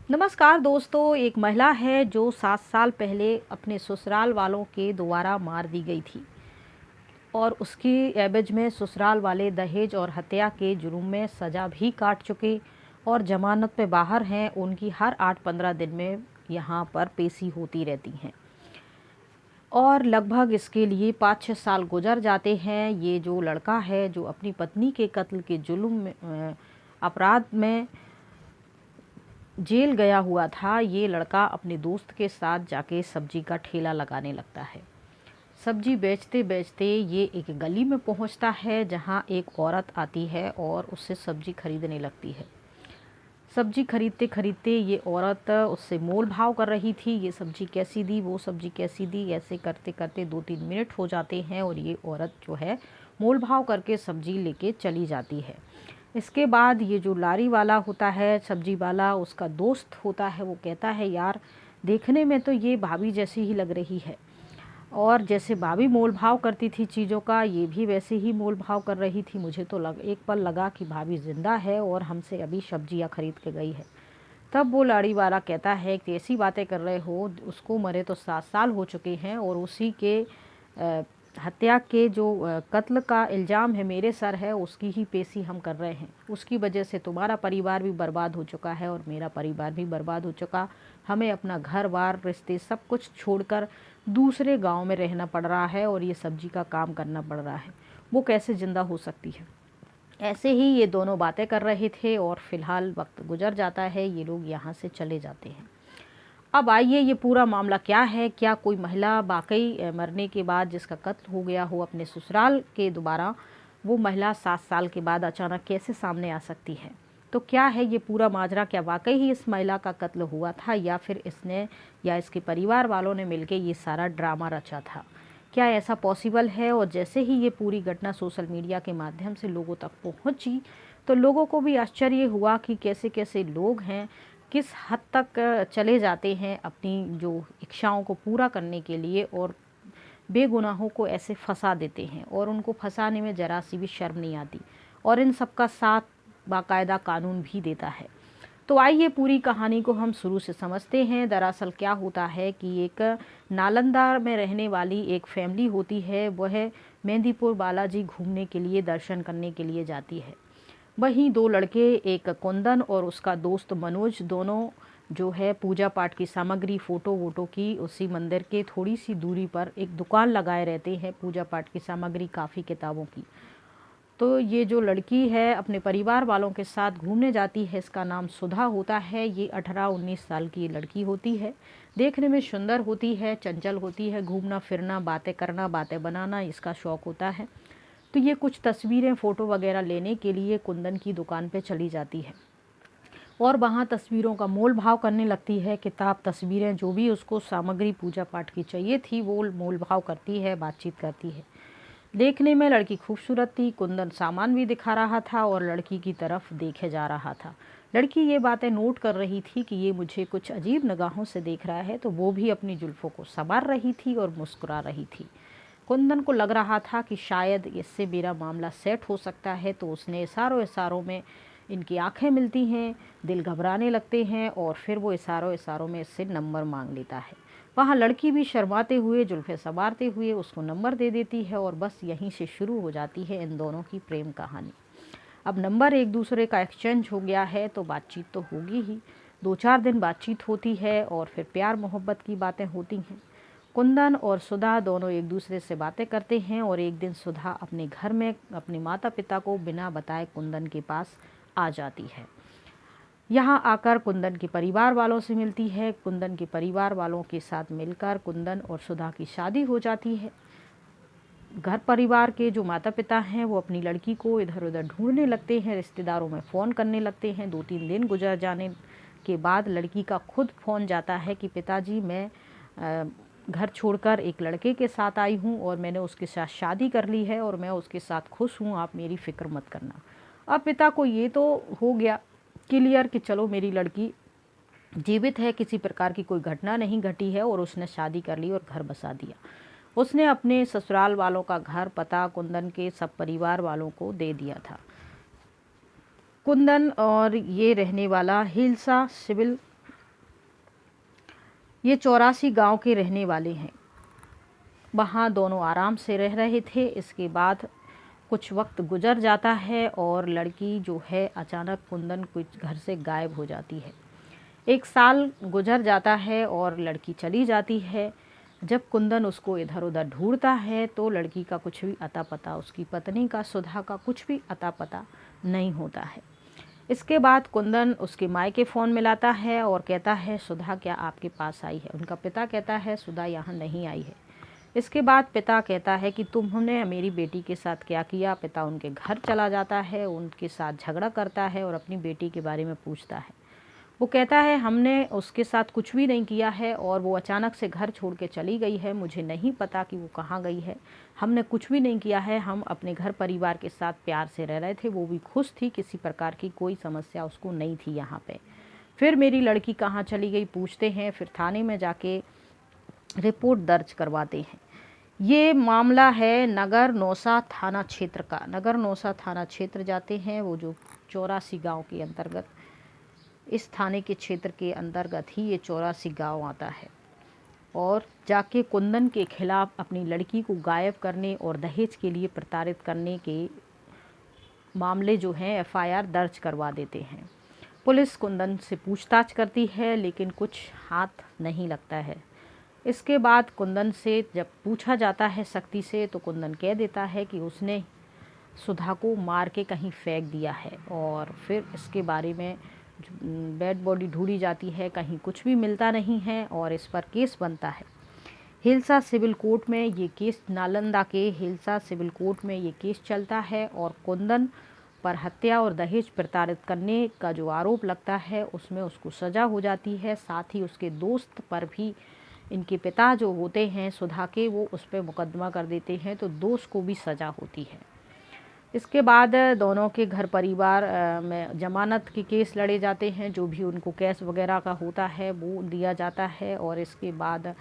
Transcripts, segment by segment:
नमस्कार दोस्तों। एक महिला है जो 7 साल पहले अपने ससुराल वालों के द्वारा मार दी गई थी और उसकी एवज में ससुराल वाले दहेज और हत्या के जुर्म में सज़ा भी काट चुके और जमानत पे बाहर हैं। उनकी हर 8-15 दिन में यहाँ पर पेशी होती रहती हैं और लगभग इसके लिए 5-6 साल गुजर जाते हैं। ये जो लड़का है जो अपनी पत्नी के कत्ल के जुल्म में अपराध में जेल गया हुआ था, ये लड़का अपने दोस्त के साथ जाके सब्जी का ठेला लगाने लगता है। सब्जी बेचते बेचते ये एक गली में पहुंचता है जहां एक औरत आती है और उससे सब्जी खरीदने लगती है। सब्जी खरीदते खरीदते ये औरत उससे मोल भाव कर रही थी, ये सब्जी कैसी दी, वो सब्जी कैसी दी, ऐसे करते करते 2-3 मिनट हो जाते हैं और ये औरत जो है मोल भाव करके सब्जी लेके चली जाती है। इसके बाद ये जो लारी वाला होता है, सब्जी वाला, उसका दोस्त होता है, वो कहता है यार देखने में तो ये भाभी जैसी ही लग रही है और जैसे भाभी मोल भाव करती थी चीज़ों का, ये भी वैसे ही मोल भाव कर रही थी। मुझे तो एक पल लगा कि भाभी ज़िंदा है और हमसे अभी सब्जियां खरीद के गई है। तब वो लाड़ी वाला कहता है कि ऐसी बातें कर रहे हो, उसको मरे तो 7 साल हो चुके हैं और उसी के हत्या के जो कत्ल का इल्ज़ाम है मेरे सर है, उसकी ही पेशी हम कर रहे हैं। उसकी वजह से तुम्हारा परिवार भी बर्बाद हो चुका है और मेरा परिवार भी बर्बाद हो चुका। हमें अपना घर बार रिश्ते सब कुछ छोड़कर दूसरे गांव में रहना पड़ रहा है और ये सब्जी का काम करना पड़ रहा है। वो कैसे ज़िंदा हो सकती है। ऐसे ही ये दोनों बातें कर रहे थे और फिलहाल वक्त गुजर जाता है, ये लोग यहाँ से चले जाते हैं। अब आइए ये पूरा मामला क्या है। क्या कोई महिला वाकई मरने के बाद जिसका कत्ल हो गया हो अपने ससुराल के दोबारा, वो महिला 7 साल के बाद अचानक कैसे सामने आ सकती है। तो क्या है ये पूरा माजरा, क्या वाकई ही इस महिला का कत्ल हुआ था या फिर इसने या इसके परिवार वालों ने मिलकर ये सारा ड्रामा रचा था। क्या ऐसा पॉसिबल है। और जैसे ही ये पूरी घटना सोशल मीडिया के माध्यम से लोगों तक पहुंची तो लोगों को भी आश्चर्य हुआ कि कैसे कैसे लोग हैं, किस हद तक चले जाते हैं अपनी जो इच्छाओं को पूरा करने के लिए और बेगुनाहों को ऐसे फंसा देते हैं और उनको फंसाने में ज़रा सी भी शर्म नहीं आती और इन सबका साथ बाकायदा कानून भी देता है। तो आइए पूरी कहानी को हम शुरू से समझते हैं। दरअसल क्या होता है कि एक नालंदा में रहने वाली एक फैमिली होती है, वह मेहंदीपुर बालाजी घूमने के लिए, दर्शन करने के लिए जाती है। वहीं 2 लड़के, एक कुंदन और उसका दोस्त मनोज, दोनों जो है पूजा पाठ की सामग्री, फ़ोटो वोटो की उसी मंदिर के थोड़ी सी दूरी पर एक दुकान लगाए रहते हैं पूजा पाठ की सामग्री, काफ़ी किताबों की। तो ये जो लड़की है अपने परिवार वालों के साथ घूमने जाती है, इसका नाम सुधा होता है। ये 18-19 साल की लड़की होती है, देखने में सुंदर होती है, चंचल होती है, घूमना फिरना, बातें करना, बातें बनाना इसका शौक़ होता है। तो ये कुछ तस्वीरें, फ़ोटो वगैरह लेने के लिए कुंदन की दुकान पे चली जाती है और वहाँ तस्वीरों का मोल भाव करने लगती है। किताब, तस्वीरें, जो भी उसको सामग्री पूजा पाठ की चाहिए थी वो मोल भाव करती है, बातचीत करती है। देखने में लड़की खूबसूरत थी, कुंदन सामान भी दिखा रहा था और लड़की की तरफ देखे जा रहा था। लड़की ये बातें नोट कर रही थी कि ये मुझे कुछ अजीब निगाहों से देख रहा है, तो वो भी अपनी जुल्फ़ों को संवार रही थी और मुस्कुरा रही थी। कुंदन को लग रहा था कि शायद इससे मेरा मामला सेट हो सकता है, तो उसने इशारों इशारों में, इनकी आंखें मिलती हैं, दिल घबराने लगते हैं और फिर वो इशारों इशारों में इससे नंबर मांग लेता है। वहाँ लड़की भी शर्माते हुए, जुल्फ़ें संवारते हुए उसको नंबर दे देती है और बस यहीं से शुरू हो जाती है इन दोनों की प्रेम कहानी। अब नंबर एक दूसरे का एक्सचेंज हो गया है तो बातचीत तो होगी ही। 2-4 दिन बातचीत होती है और फिर प्यार मोहब्बत की बातें होती हैं। कुंदन और सुधा दोनों एक दूसरे से बातें करते हैं और एक दिन सुधा अपने घर में अपने माता पिता को बिना बताए कुंदन के पास आ जाती है। यहाँ आकर कुंदन के परिवार वालों से मिलती है। कुंदन के परिवार वालों के साथ मिलकर कुंदन और सुधा की शादी हो जाती है। घर परिवार के जो माता पिता हैं वो अपनी लड़की को इधर उधर ढूंढने लगते हैं, रिश्तेदारों में फ़ोन करने लगते हैं। 2-3 दिन गुजर जाने के बाद लड़की का खुद फ़ोन जाता है कि पिताजी, मैं घर छोड़कर एक लड़के के साथ आई हूँ और मैंने उसके साथ शादी कर ली है और मैं उसके साथ खुश हूँ, आप मेरी फ़िक्र मत करना। अब पिता को ये तो हो गया क्लियर कि चलो मेरी लड़की जीवित है, किसी प्रकार की कोई घटना नहीं घटी है और उसने शादी कर ली और घर बसा दिया। उसने अपने ससुराल वालों का घर पता कुंदन के सब परिवार वालों को दे दिया था। कुंदन और ये रहने वाला हिल्सा सिविल ये 84 गांव के रहने वाले हैं। वहाँ दोनों आराम से रह रहे थे। इसके बाद कुछ वक्त गुजर जाता है और लड़की जो है अचानक कुंदन कुछ घर से गायब हो जाती है। 1 साल गुजर जाता है और लड़की चली जाती है। जब कुंदन उसको इधर उधर ढूंढता है तो लड़की का कुछ भी अता पता, उसकी पत्नी का सुधा का कुछ भी अता पता नहीं होता है। इसके बाद कुंदन उसके मायके फ़ोन मिलाता है और कहता है, सुधा क्या आपके पास आई है? उनका पिता कहता है, सुधा यहाँ नहीं आई है। इसके बाद पिता कहता है कि तुमने मेरी बेटी के साथ क्या किया? पिता उनके घर चला जाता है, उनके साथ झगड़ा करता है और अपनी बेटी के बारे में पूछता है। वो कहता है, हमने उसके साथ कुछ भी नहीं किया है और वो अचानक से घर छोड़ के चली गई है। मुझे नहीं पता कि वो कहाँ गई है। हमने कुछ भी नहीं किया है। हम अपने घर परिवार के साथ प्यार से रह रहे थे। वो भी खुश थी, किसी प्रकार की कोई समस्या उसको नहीं थी यहाँ पे। फिर मेरी लड़की कहाँ चली गई पूछते हैं। फिर थाने में जाके रिपोर्ट दर्ज करवाते हैं। ये मामला है नगर नौसा थाना क्षेत्र का। नगर नौसा थाना क्षेत्र जाते हैं, वो जो 84 गाँव के अंतर्गत, इस थाने के क्षेत्र के अंतर्गत ही ये 84 गाँव आता है। और जाके कुंदन के खिलाफ अपनी लड़की को गायब करने और दहेज के लिए प्रताड़ित करने के मामले जो हैं एफआईआर दर्ज करवा देते हैं। पुलिस कुंदन से पूछताछ करती है लेकिन कुछ हाथ नहीं लगता है। इसके बाद कुंदन से जब पूछा जाता है सख्ती से तो कुंदन कह देता है कि उसने सुधा को मार के कहीं फेंक दिया है। और फिर इसके बारे में डेड बॉडी ढूंढी जाती है, कहीं कुछ भी मिलता नहीं है और इस पर केस बनता है। हिलसा सिविल कोर्ट में ये केस, नालंदा के हिलसा सिविल कोर्ट में ये केस चलता है और कुंदन पर हत्या और दहेज प्रताड़ित करने का जो आरोप लगता है उसमें उसको सज़ा हो जाती है। साथ ही उसके दोस्त पर भी, इनके पिता जो होते हैं सुधा के, वो उस पर मुकदमा कर देते हैं, तो दोस्त को भी सज़ा होती है। इसके बाद दोनों के घर परिवार में जमानत के केस लड़े जाते हैं। जो भी उनको केस वगैरह का होता है वो दिया जाता है। और इसके बाद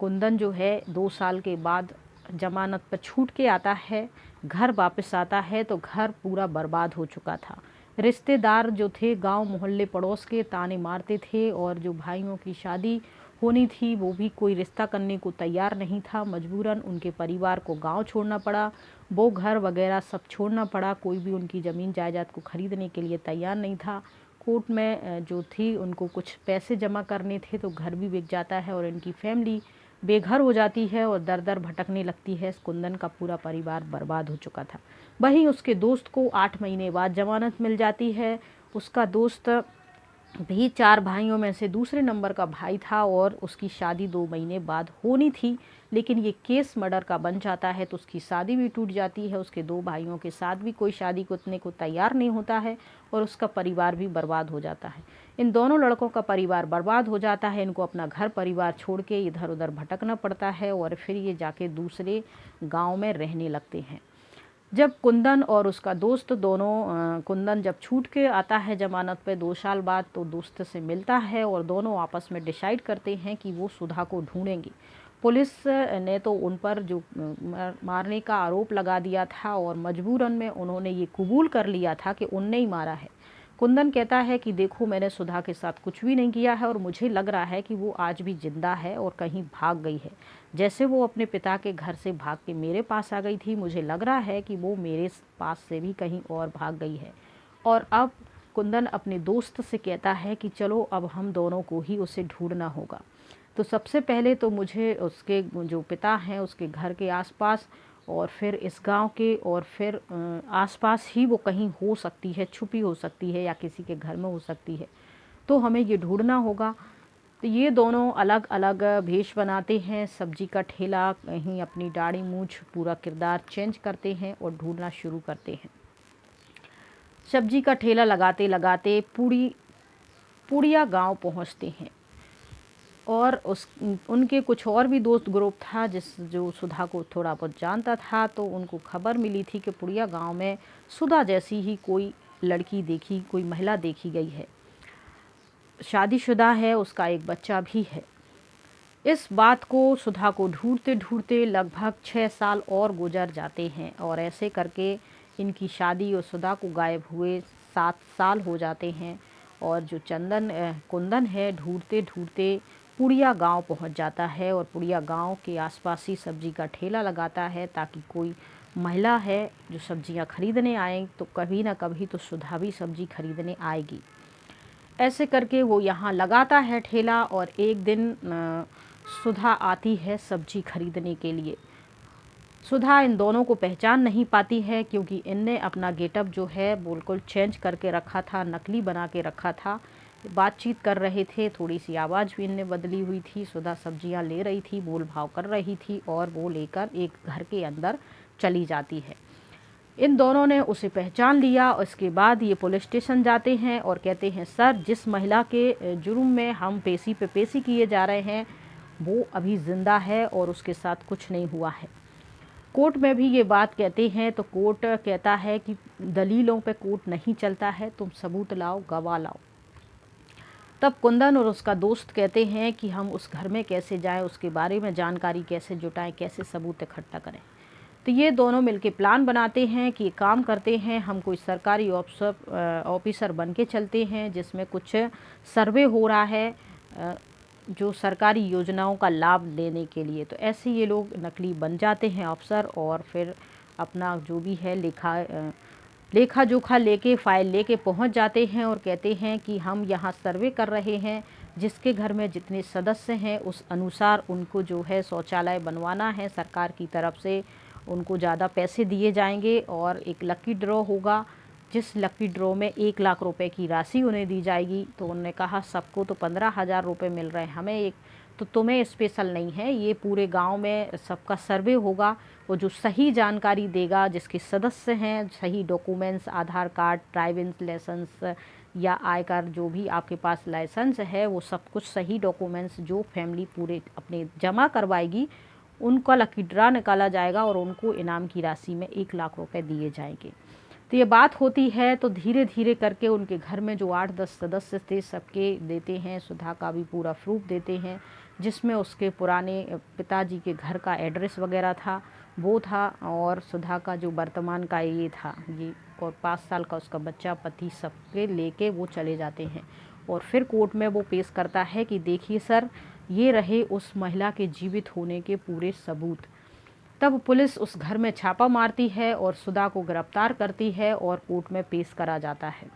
कुंदन जो है 2 साल के बाद जमानत पर छूट के आता है, घर वापस आता है तो घर पूरा बर्बाद हो चुका था। रिश्तेदार जो थे गांव मोहल्ले पड़ोस के ताने मारते थे और जो भाइयों की शादी होनी थी वो भी कोई रिश्ता करने को तैयार नहीं था। मजबूरन उनके परिवार को गांव छोड़ना पड़ा, वो घर वगैरह सब छोड़ना पड़ा। कोई भी उनकी ज़मीन जायदाद को ख़रीदने के लिए तैयार नहीं था। कोर्ट में जो थी उनको कुछ पैसे जमा करने थे तो घर भी बिक जाता है और इनकी फैमिली बेघर हो जाती है और दर दर भटकने लगती है। कुंदन का पूरा परिवार बर्बाद हो चुका था। वहीं उसके दोस्त को 8 महीने बाद जमानत मिल जाती है। उसका दोस्त भी 4 भाइयों में से दूसरे नंबर का भाई था और उसकी शादी 2 महीने बाद होनी थी, लेकिन ये केस मर्डर का बन जाता है तो उसकी शादी भी टूट जाती है। उसके 2 भाइयों के साथ भी कोई शादी करने को तैयार नहीं होता है और उसका परिवार भी बर्बाद हो जाता है। इन दोनों लड़कों का परिवार बर्बाद हो जाता है। इनको अपना घर परिवार छोड़ के इधर उधर भटकना पड़ता है और फिर ये जाके दूसरे गाँव में रहने लगते हैं। जब कुंदन और उसका दोस्त दोनों, कुंदन जब छूट के आता है जमानत पे 2 साल बाद, तो दोस्त से मिलता है और दोनों आपस में डिसाइड करते हैं कि वो सुधा को ढूंढेंगे। पुलिस ने तो उन पर जो मारने का आरोप लगा दिया था और मजबूरन में उन्होंने ये कबूल कर लिया था कि उनने ही मारा है। कुंदन कहता है कि देखो, मैंने सुधा के साथ कुछ भी नहीं किया है और मुझे लग रहा है कि वो आज भी जिंदा है और कहीं भाग गई है। जैसे वो अपने पिता के घर से भाग के मेरे पास आ गई थी, मुझे लग रहा है कि वो मेरे पास से भी कहीं और भाग गई है। और अब कुंदन अपने दोस्त से कहता है कि चलो अब हम दोनों को ही उसे ढूंढना होगा। तो सबसे पहले तो मुझे उसके जो पिता हैं उसके घर के आसपास और फिर इस गांव के और फिर आसपास ही वो कहीं हो सकती है, छुपी हो सकती है या किसी के घर में हो सकती है, तो हमें ये ढूंढना होगा। तो ये दोनों अलग अलग भेष बनाते हैं, सब्जी का ठेला, कहीं अपनी दाढ़ी मूछ पूरा किरदार चेंज करते हैं और ढूंढना शुरू करते हैं। सब्जी का ठेला लगाते लगाते पुड़िया गांव पहुंचते हैं और उनके कुछ और भी दोस्त ग्रुप था जो सुधा को थोड़ा बहुत जानता था। तो उनको खबर मिली थी कि पुड़िया गांव में सुधा जैसी ही कोई लड़की कोई महिला देखी गई है, शादीशुदा है, उसका एक बच्चा भी है। इस बात को सुधा को ढूंढते ढूंढते लगभग 6 साल और गुजर जाते हैं और ऐसे करके इनकी शादी और सुधा को गायब हुए 7 साल हो जाते हैं। और जो कुंदन है, ढूंढते ढूंढते पुड़िया गांव पहुंच जाता है और पुड़िया गांव के आसपास ही सब्जी का ठेला लगाता है ताकि कोई महिला है जो सब्जियां खरीदने आए तो कभी ना कभी तो सुधा भी सब्जी खरीदने आएगी। ऐसे करके वो यहाँ लगाता है ठेला और एक दिन सुधा आती है सब्जी खरीदने के लिए। सुधा इन दोनों को पहचान नहीं पाती है क्योंकि इनने अपना गेटअप जो है बिल्कुल चेंज करके रखा था, नकली बना के रखा था। बातचीत कर रहे थे, थोड़ी सी आवाज़ भी इनने बदली हुई थी। सुधा सब्जियां ले रही थी, मोल भाव कर रही थी और वो लेकर एक घर के अंदर चली जाती है। इन दोनों ने उसे पहचान लिया। उसके बाद ये पुलिस स्टेशन जाते हैं और कहते हैं सर, जिस महिला के जुर्म में हम पेशी पे पेशी किए जा रहे हैं वो अभी ज़िंदा है और उसके साथ कुछ नहीं हुआ है। कोर्ट में भी ये बात कहते हैं तो कोर्ट कहता है कि दलीलों पे कोर्ट नहीं चलता है, तुम सबूत लाओ, गवाह लाओ। तब कुंदन और उसका दोस्त कहते हैं कि हम उस घर में कैसे जाएं, उसके बारे में जानकारी कैसे जुटाएं, कैसे सबूत इकट्ठा करें। तो ये दोनों मिलके प्लान बनाते हैं कि काम करते हैं, हम कोई सरकारी ऑफिसर बन के चलते हैं जिसमें कुछ सर्वे हो रहा है जो सरकारी योजनाओं का लाभ लेने के लिए। तो ऐसे ये लोग नकली बन जाते हैं अफसर और फिर अपना जो भी है लेखा जोखा लेके, फाइल लेके पहुंच जाते हैं और कहते हैं कि हम यहाँ सर्वे कर रहे हैं, जिसके घर में जितने सदस्य हैं उस अनुसार उनको जो है शौचालय बनवाना है। सरकार की तरफ से उनको ज़्यादा पैसे दिए जाएंगे और एक लकी ड्रॉ होगा, जिस लकी ड्रॉ में 1 लाख रुपए की राशि उन्हें दी जाएगी। तो उन्होंने कहा सबको तो 15,000 रुपये मिल रहे हैं, हमें एक तो तुम्हें स्पेशल नहीं है, ये पूरे गांव में सबका सर्वे होगा। वो जो सही जानकारी देगा, जिसके सदस्य हैं, सही डॉक्यूमेंट्स, आधार कार्ड, ड्राइविंग लाइसेंस या आयकर जो भी आपके पास लाइसेंस है, वो सब कुछ सही डॉक्यूमेंट्स जो फैमिली पूरे अपने जमा करवाएगी, उनका लकी ड्रा निकाला जाएगा और उनको इनाम की राशि में 1 लाख रुपए दिए जाएंगे। तो ये बात होती है तो धीरे धीरे करके उनके घर में जो 8-10 सदस्य थे सबके देते हैं, सुधा का भी पूरा प्रूफ देते हैं जिसमें उसके पुराने पिताजी के घर का एड्रेस वगैरह था, वो था, और सुधा का जो वर्तमान का ये था ये, और 5 साल का उसका बच्चा, पति, सबके लेके वो चले जाते हैं। और फिर कोर्ट में वो पेश करता है कि देखिए सर, ये रहे उस महिला के जीवित होने के पूरे सबूत। तब पुलिस उस घर में छापा मारती है और सुधा को गिरफ्तार करती है और कोर्ट में पेश करा जाता है।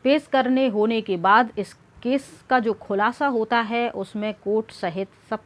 पेश करने होने के बाद इस केस का जो खुलासा होता है उसमें कोर्ट सहित सब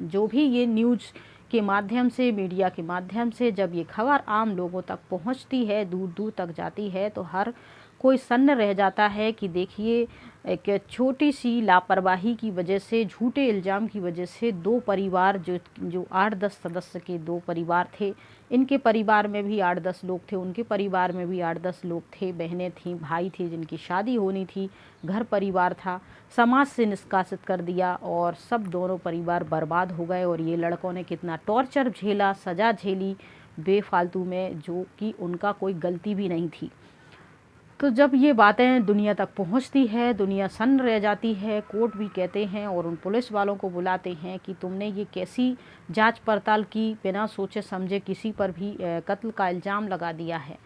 जो भी ये न्यूज़ के माध्यम से, मीडिया के माध्यम से जब ये खबर आम लोगों तक पहुंचती है, दूर दूर तक जाती है, तो हर कोई सन्न रह जाता है कि देखिए एक छोटी सी लापरवाही की वजह से, झूठे इल्ज़ाम की वजह से 2 परिवार जो 8-10 सदस्य के 2 परिवार थे, इनके परिवार में भी 8-10 लोग थे, उनके परिवार में भी 8-10 लोग थे, बहनें थीं, भाई थे जिनकी शादी होनी थी, घर परिवार था, समाज से निष्कासित कर दिया और सब दोनों परिवार बर्बाद हो गए। और ये लड़कों ने कितना टॉर्चर झेला, सज़ा झेली बेफालतू में, जो कि उनका कोई गलती भी नहीं थी। तो जब ये बातें दुनिया तक पहुंचती है, दुनिया सन्न रह जाती है। कोर्ट भी कहते हैं और उन पुलिस वालों को बुलाते हैं कि तुमने ये कैसी जांच पड़ताल की, बिना सोचे समझे किसी पर भी कत्ल का इल्ज़ाम लगा दिया है।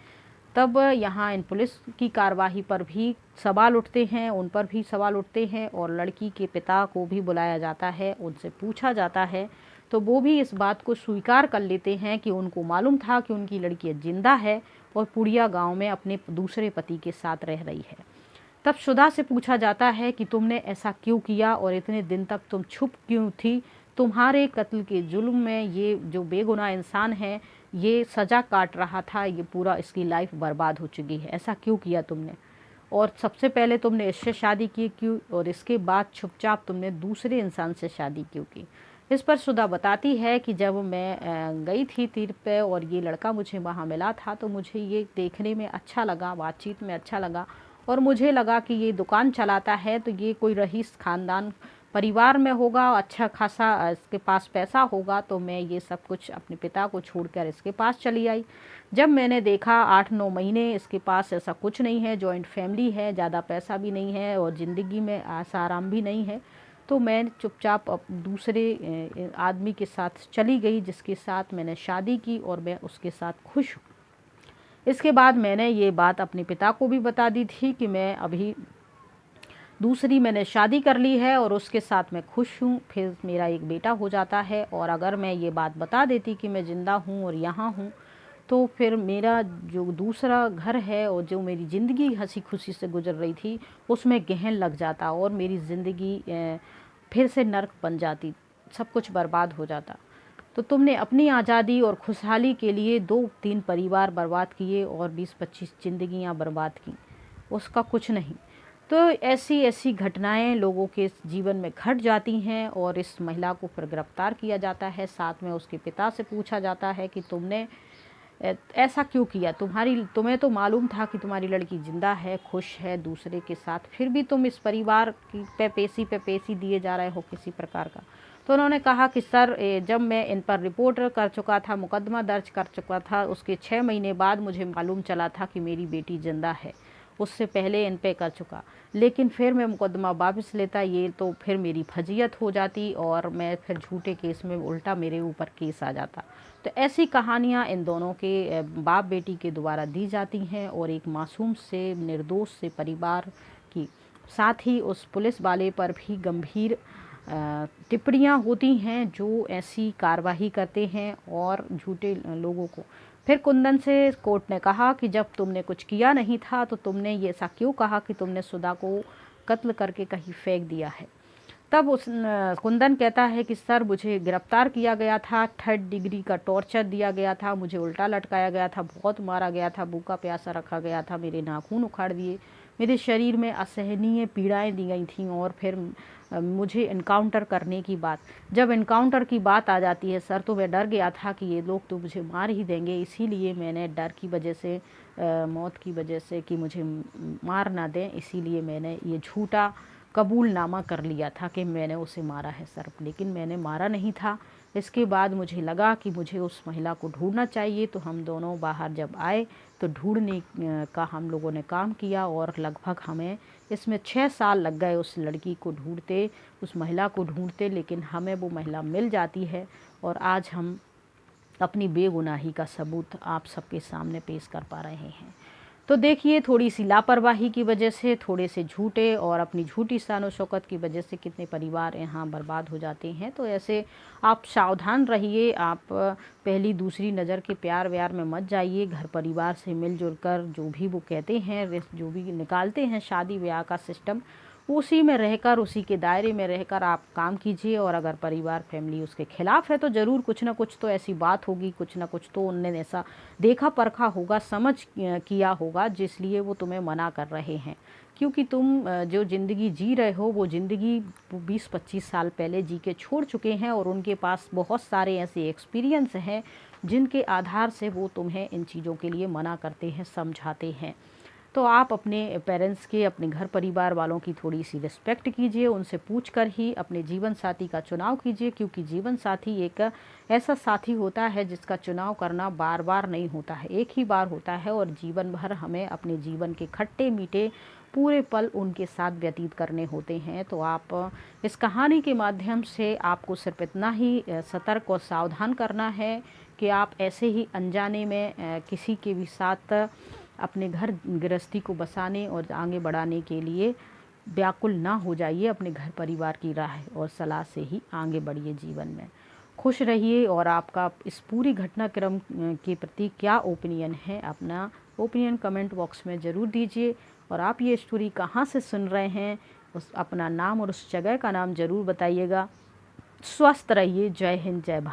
तब यहाँ इन पुलिस की कार्रवाई पर भी सवाल उठते हैं, उन पर भी सवाल उठते हैं और लड़की के पिता को भी बुलाया जाता है, उनसे पूछा जाता है। तो वो भी इस बात को स्वीकार कर लेते हैं कि उनको मालूम था कि उनकी लड़की जिंदा है और पुड़िया गांव में अपने दूसरे पति के साथ रह रही है। तब सुधा से पूछा जाता है कि तुमने ऐसा क्यों किया और इतने दिन तक तुम छुप क्यों थी? तुम्हारे कत्ल के जुल्म में ये जो बेगुनाह इंसान है ये सज़ा काट रहा था, ये पूरा इसकी लाइफ बर्बाद हो चुकी है, ऐसा क्यों किया तुमने? और सबसे पहले तुमने इससे शादी की क्यों, और इसके बाद चुपचाप तुमने दूसरे इंसान से शादी क्यों की? इस पर सुधा बताती है कि जब मैं गई थी तीर पे और ये लड़का मुझे वहाँ मिला था तो मुझे ये देखने में अच्छा लगा, बातचीत में अच्छा लगा, और मुझे लगा कि ये दुकान चलाता है तो ये कोई रईस ख़ानदान परिवार में होगा, अच्छा खासा इसके पास पैसा होगा, तो मैं ये सब कुछ अपने पिता को छोड़कर इसके पास चली आई। जब मैंने देखा 8-9 महीने इसके पास ऐसा कुछ नहीं है, जॉइंट फैमिली है, ज़्यादा पैसा भी नहीं है और ज़िंदगी में आसा आराम भी नहीं है, तो मैं चुपचाप दूसरे आदमी के साथ चली गई जिसके साथ मैंने शादी की और मैं उसके साथ खुश हूँ। इसके बाद मैंने ये बात अपने पिता को भी बता दी थी कि मैं अभी दूसरी मैंने शादी कर ली है और उसके साथ मैं खुश हूँ, फिर मेरा एक बेटा हो जाता है। और अगर मैं ये बात बता देती कि मैं ज़िंदा हूँ और यहाँ हूँ, तो फिर मेरा जो दूसरा घर है और जो मेरी ज़िंदगी हँसी खुशी से गुजर रही थी, उसमें गहन लग जाता और मेरी ज़िंदगी फिर से नर्क बन जाती, सब कुछ बर्बाद हो जाता। तो तुमने अपनी आज़ादी और खुशहाली के लिए 2-3 परिवार बर्बाद किए और 20-25 ज़िंदगियाँ बर्बाद की, उसका कुछ नहीं। तो ऐसी ऐसी घटनाएं लोगों के जीवन में घट जाती हैं और इस महिला को फिर गिरफ्तार किया जाता है। साथ में उसके पिता से पूछा जाता है कि तुमने ऐसा क्यों किया, तुम्हें तो मालूम था कि तुम्हारी लड़की ज़िंदा है, खुश है दूसरे के साथ, फिर भी तुम इस परिवार की पे पेशी दिए जा रहे हो किसी प्रकार का। तो उन्होंने कहा कि सर, जब मैं इन पर रिपोर्ट कर चुका था, मुकदमा दर्ज कर चुका था, उसके 6 महीने बाद मुझे मालूम चला था कि मेरी बेटी ज़िंदा है। उससे पहले इन पे कर चुका, लेकिन फिर मैं मुकदमा वापस लेता, ये तो फिर मेरी फजीयत हो जाती और मैं फिर झूठे केस में उल्टा मेरे ऊपर केस आ जाता। तो ऐसी कहानियाँ इन दोनों के बाप बेटी के द्वारा दी जाती हैं और एक मासूम से निर्दोष से परिवार की, साथ ही उस पुलिस वाले पर भी गंभीर टिप्पणियाँ होती हैं जो ऐसी कार्रवाई करते हैं और झूठे लोगों को। फिर कुंदन से कोर्ट ने कहा कि जब तुमने कुछ किया नहीं था तो तुमने ये ऐसा क्यों कहा कि तुमने सुधा को कत्ल करके कहीं फेंक दिया है। तब कुंदन कहता है कि सर, मुझे गिरफ्तार किया गया था, 3rd डिग्री का टॉर्चर दिया गया था, मुझे उल्टा लटकाया गया था, बहुत मारा गया था, भूखा प्यासा रखा गया था, मेरे नाखून उखाड़ दिए, मेरे शरीर में असहनीय पीड़ाएं दी गई थीं। और फिर मुझे इनकाउंटर करने की बात, जब इनकाउंटर की बात आ जाती है सर, तो मैं डर गया था कि ये लोग तो मुझे मार ही देंगे, इसीलिए मैंने डर की वजह से, मौत की वजह से कि मुझे मार ना दें, इसीलिए मैंने ये झूठा कबूलनामा कर लिया था कि मैंने उसे मारा है सर, लेकिन मैंने मारा नहीं था। इसके बाद मुझे लगा कि मुझे उस महिला को ढूंढना चाहिए, तो हम दोनों बाहर जब आए तो ढूंढने का हम लोगों ने काम किया और लगभग हमें इसमें 6 साल लग गए उस लड़की को ढूंढते, उस महिला को ढूंढते, लेकिन हमें वो महिला मिल जाती है और आज हम अपनी बेगुनाही का सबूत आप सबके सामने पेश कर पा रहे हैं। तो देखिए, थोड़ी सी लापरवाही की वजह से, थोड़े से झूठे और अपनी झूठी शान शौकत की वजह से कितने परिवार यहाँ बर्बाद हो जाते हैं। तो ऐसे आप सावधान रहिए, आप पहली दूसरी नज़र के प्यार व्यार में मत जाइए, घर परिवार से मिलजुल कर जो भी वो कहते हैं, जो भी निकालते हैं शादी ब्याह का सिस्टम, उसी में रहकर, उसी के दायरे में रहकर आप काम कीजिए। और अगर परिवार फैमिली उसके खिलाफ है तो ज़रूर कुछ ना कुछ तो ऐसी बात होगी, कुछ ना कुछ तो उनने ऐसा देखा परखा होगा, समझ किया होगा, जिसलिए वो तुम्हें मना कर रहे हैं। क्योंकि तुम जो ज़िंदगी जी रहे हो वो ज़िंदगी 20-25 साल पहले जी के छोड़ चुके हैं और उनके पास बहुत सारे ऐसे एक्सपीरियंस हैं जिनके आधार से वो तुम्हें इन चीज़ों के लिए मना करते हैं, समझाते हैं। तो आप अपने पेरेंट्स के, अपने घर परिवार वालों की थोड़ी सी रिस्पेक्ट कीजिए, उनसे पूछकर ही अपने जीवन साथी का चुनाव कीजिए, क्योंकि जीवन साथी एक ऐसा साथी होता है जिसका चुनाव करना बार बार नहीं होता है, एक ही बार होता है और जीवन भर हमें अपने जीवन के खट्टे मीठे पूरे पल उनके साथ व्यतीत करने होते हैं। तो आप इस कहानी के माध्यम से आपको सिर्फ इतना ही सतर्क और सावधान करना है कि आप ऐसे ही अनजाने में किसी के भी साथ अपने घर गृहस्थी को बसाने और आगे बढ़ाने के लिए व्याकुल ना हो जाइए। अपने घर परिवार की राह और सलाह से ही आगे बढ़िए, जीवन में खुश रहिए। और आपका इस पूरी घटनाक्रम के प्रति क्या ओपिनियन है, अपना ओपिनियन कमेंट बॉक्स में ज़रूर दीजिए। और आप ये स्टोरी कहाँ से सुन रहे हैं, उस अपना नाम और उस जगह का नाम ज़रूर बताइएगा। स्वस्थ रहिए। जय हिंद, जय भारत।